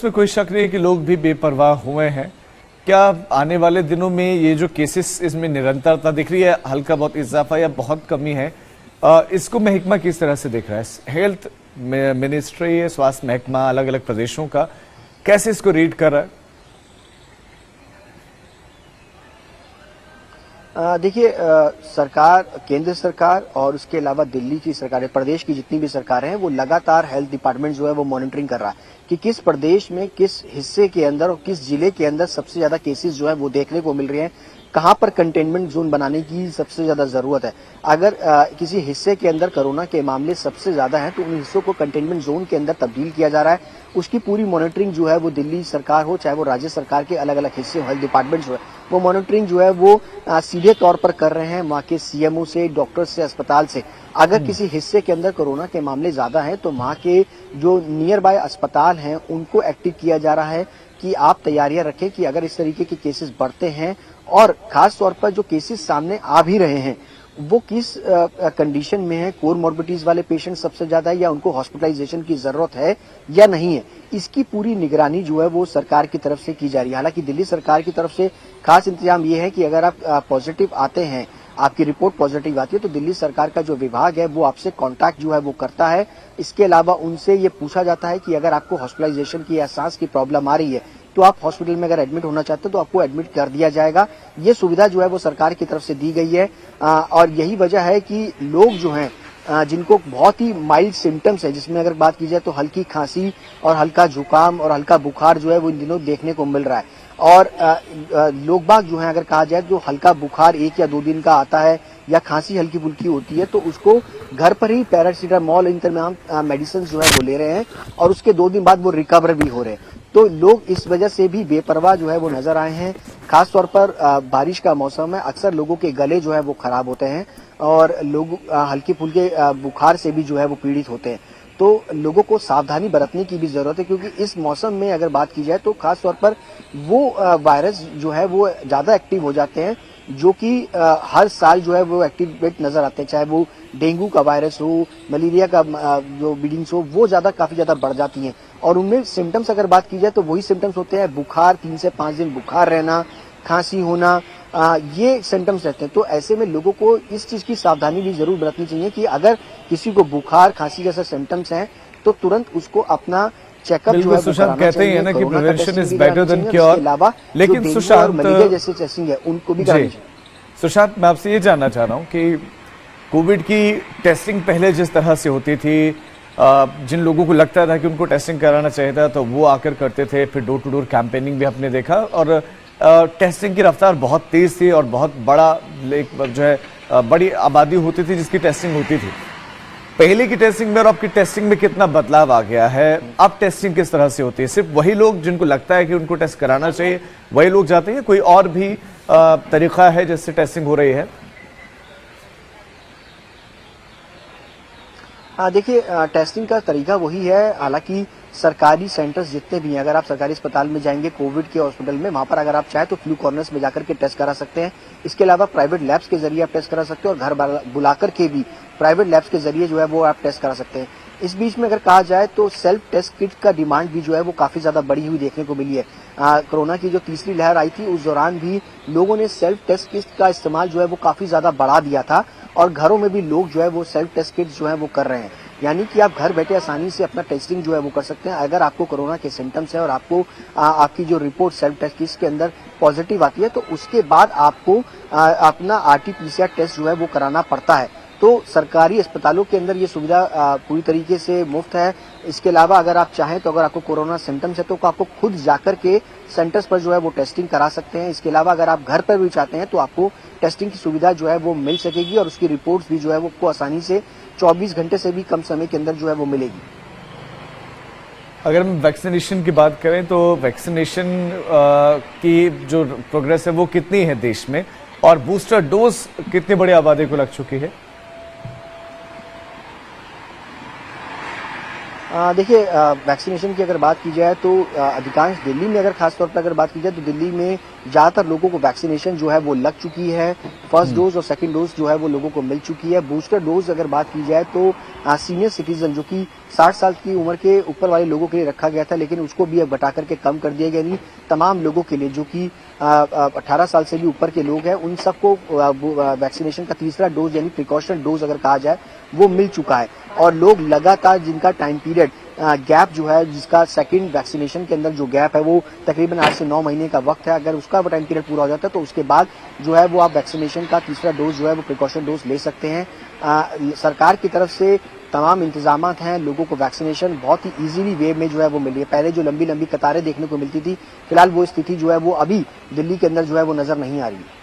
इसमें कोई शक नहीं है कि लोग भी बेपरवाह हुए हैं। क्या आने वाले दिनों में ये जो केसेस इसमें निरंतरता दिख रही है, हल्का बहुत इजाफा या बहुत कमी है, इसको महकमा किस तरह से देख रहा है? हेल्थ मिनिस्ट्री, स्वास्थ्य महकमा अलग अलग प्रदेशों का कैसे इसको रीड कर रहा है? देखिए, सरकार, केंद्र सरकार और उसके अलावा दिल्ली की सरकार, प्रदेश की जितनी भी सरकारें हैं, वो लगातार हेल्थ डिपार्टमेंट जो है वो मॉनिटरिंग कर रहा है कि किस प्रदेश में, किस हिस्से के अंदर और किस जिले के अंदर सबसे ज्यादा केसेस जो है वो देखने को मिल रहे हैं, कहां पर कंटेनमेंट जोन बनाने की सबसे ज्यादा जरूरत है। अगर किसी हिस्से के अंदर कोरोना के मामले सबसे ज्यादा हैं तो उन हिस्सों को कंटेनमेंट जोन के अंदर तब्दील किया जा रहा है। उसकी पूरी मॉनिटरिंग जो है वो दिल्ली सरकार हो, चाहे वो राज्य सरकार के अलग अलग हिस्से हो, हेल्थ डिपार्टमेंट जो है वो मॉनिटरिंग जो है वो सीधे तौर पर कर रहे हैं वहां के सीएमओ से, डॉक्टर से, अस्पताल से। अगर किसी हिस्से के अंदर कोरोना के मामले ज्यादा हैं तो वहां के जो नियर बाय अस्पताल हैं उनको एक्टिव किया जा रहा है कि आप तैयारियां रखें कि अगर इस तरीके के केसेस बढ़ते हैं और खास तौर पर जो केसेस सामने आ भी रहे हैं वो किस कंडीशन में है, कोरमॉर्बिडिटीज वाले पेशेंट सबसे ज्यादा है या उनको हॉस्पिटलाइजेशन की जरूरत है या नहीं है, इसकी पूरी निगरानी जो है वो सरकार की तरफ से की जा रही है। हालांकि दिल्ली सरकार की तरफ से खास इंतजाम ये है कि अगर आप पॉजिटिव आते हैं, आपकी रिपोर्ट पॉजिटिव आती है तो दिल्ली सरकार का जो विभाग है वो आपसे कांटेक्ट जो है वो करता है। इसके अलावा उनसे ये पूछा जाता है कि अगर आपको हॉस्पिटलाइजेशन की या सांस की प्रॉब्लम आ रही है तो आप हॉस्पिटल में अगर एडमिट होना चाहते हैं तो आपको एडमिट कर दिया जाएगा। ये सुविधा जो है वो सरकार की तरफ से दी गई है और यही वजह है कि लोग जो हैं जिनको बहुत ही माइल्ड सिम्टम्स है, जिसमें अगर बात की जाए तो हल्की खांसी और हल्का जुकाम और हल्का बुखार जो है वो इन दिनों देखने को मिल रहा है। और लोग बाग जो है, अगर कहा जाए जो हल्का बुखार 1 या 2 दिन का आता है या खांसी हल्की फुल्की होती है तो उसको घर पर ही पैरासीटामोल, इन तमाम मेडिसिन जो है वो ले रहे हैं और उसके 2 दिन बाद वो रिकवर भी हो रहे हैं। तो लोग इस वजह से भी बेपरवाह जो है वो नजर आए हैं। खास तौर पर बारिश का मौसम है, अक्सर लोगों के गले जो है वो खराब होते हैं और लोग हल्के फुल्के बुखार से भी जो है वो पीड़ित होते हैं। तो लोगों को सावधानी बरतने की भी जरूरत है क्योंकि इस मौसम में अगर बात की जाए तो खास तौर पर वो वायरस जो है वो ज्यादा एक्टिव हो जाते हैं जो कि हर साल जो है वो एक्टिवेट नजर आते हैं, चाहे वो डेंगू का वायरस हो, मलेरिया का जो बीडिंग्स हो, वो काफी ज्यादा बढ़ जाती हैं। और उनमें सिम्टम्स अगर बात की जाए तो वही सिम्टम्स होते हैं, बुखार, 3 से 5 दिन बुखार रहना, खांसी होना, ये सिम्टम्स रहते हैं। तो ऐसे में लोगों को इस चीज की सावधानी भी जरूर बरतनी चाहिए कि अगर किसी को बुखार, खांसी जैसे सिम्टम्स हैं तो तुरंत उसको अपना चेकअप जो है सुशांत कहते हैं ना कि prevention is better than cure, लेकिन सुशांत मलेरिया जैसे टेस्टिंग है उनको भी करानी चाहिए। सुशांत, मैं आपसे ये जानना चाह रहा हूँ कि कोविड की टेस्टिंग पहले जिस तरह से होती थी, जिन लोगों को लगता था कि उनको टेस्टिंग कराना चाहिए था तो वो आकर करते थे, फिर डोर टू डोर कैंपेनिंग भी आपने देखा और टेस्टिंग की रफ्तार बहुत तेज थी और बहुत बड़ा जो है बड़ी आबादी होती थी जिसकी टेस्टिंग होती थी। पहले की टेस्टिंग में और अब की टेस्टिंग में कितना बदलाव आ गया है? अब टेस्टिंग किस तरह से होती है? सिर्फ वही लोग जिनको लगता है कि उनको टेस्ट कराना चाहिए वही लोग जाते हैं, कोई और भी तरीका है जिससे टेस्टिंग हो रही है? देखिए, टेस्टिंग का तरीका वही है। हालांकि सरकारी सेंटर्स जितने भी हैं, अगर आप सरकारी अस्पताल में जाएंगे कोविड के हॉस्पिटल में, वहां पर अगर आप चाहें तो फ्लू कॉर्नर्स में जाकर के टेस्ट करा सकते हैं। इसके अलावा प्राइवेट लैब्स के जरिए आप टेस्ट करा सकते हैं और घर बुलाकर के भी प्राइवेट लैब्स के जरिए जो है वो आप टेस्ट करा सकते हैं। इस बीच में अगर कहा जाए तो सेल्फ टेस्ट किट का डिमांड भी जो है वो काफी ज्यादा बढ़ी हुई देखने को मिली है। कोरोना की जो तीसरी लहर आई थी उस दौरान भी लोगों ने सेल्फ टेस्ट किट का इस्तेमाल जो है वो काफी ज्यादा बढ़ा दिया था और घरों में भी लोग जो है वो सेल्फ टेस्ट किट जो है वो कर रहे हैं। यानी कि आप घर बैठे आसानी से अपना टेस्टिंग जो है वो कर सकते हैं। अगर आपको कोरोना के सिम्टम्स है और आपको आपकी जो रिपोर्ट सेल्फ टेस्ट किट के अंदर पॉजिटिव आती है तो उसके बाद आपको अपना आरटी-पीसीआर टेस्ट जो है वो कराना पड़ता है। तो सरकारी अस्पतालों के अंदर ये सुविधा पूरी तरीके से मुफ्त है। इसके अलावा अगर आप चाहें तो अगर आपको कोरोना सिम्टम्स है तो आपको खुद जाकर के सेंटर्स पर जो है वो टेस्टिंग करा सकते हैं। इसके अलावा अगर आप घर पर भी चाहते हैं तो आपको टेस्टिंग की सुविधा जो है वो मिल सकेगी और उसकी रिपोर्ट्स भी जो है वो आपको आसानी से 24 घंटे से भी कम समय के अंदर जो है वो मिलेगी। अगर हम वैक्सीनेशन की बात करें तो वैक्सीनेशन की जो प्रोग्रेस है वो कितनी है देश में और बूस्टर डोज कितनी बड़ी आबादी को लग चुकी है? देखिए, वैक्सीनेशन की अगर बात की जाए तो अधिकांश दिल्ली में अगर खास तौर पर अगर बात की जाए तो दिल्ली में ज्यादातर लोगों को वैक्सीनेशन जो है वो लग चुकी है। फर्स्ट डोज और सेकंड डोज जो है वो लोगों को मिल चुकी है। बूस्टर डोज अगर बात की जाए तो सीनियर सिटीजन जो कि 60 साल की उम्र के ऊपर वाले लोगों के लिए रखा गया था, लेकिन उसको भी अब घटा करके कम कर दिया गया। यानी तमाम लोगों के लिए जो कि 18 साल से भी ऊपर के लोग हैं, उन सबको वैक्सीनेशन का तीसरा डोज यानी प्रिकॉशन डोज अगर कहा जाए वो मिल चुका है। और लोग लगातार जिनका टाइम पीरियड गैप जो है, जिसका सेकंड वैक्सीनेशन के अंदर जो गैप है वो तकरीबन 8 से 9 महीने का वक्त है, अगर उसका टाइम पीरियड पूरा हो जाता है तो उसके बाद जो है वो आप वैक्सीनेशन का तीसरा डोज जो है वो प्रिकॉशन डोज ले सकते हैं। सरकार की तरफ से तमाम इंतजामात हैं, लोगों को वैक्सीनेशन बहुत ही इजीली वे में जो है वो मिली है। पहले जो लंबी लंबी कतारें देखने को मिलती थी, फिलहाल वो स्थिति जो है वो अभी दिल्ली के अंदर जो है वो नजर नहीं आ रही है।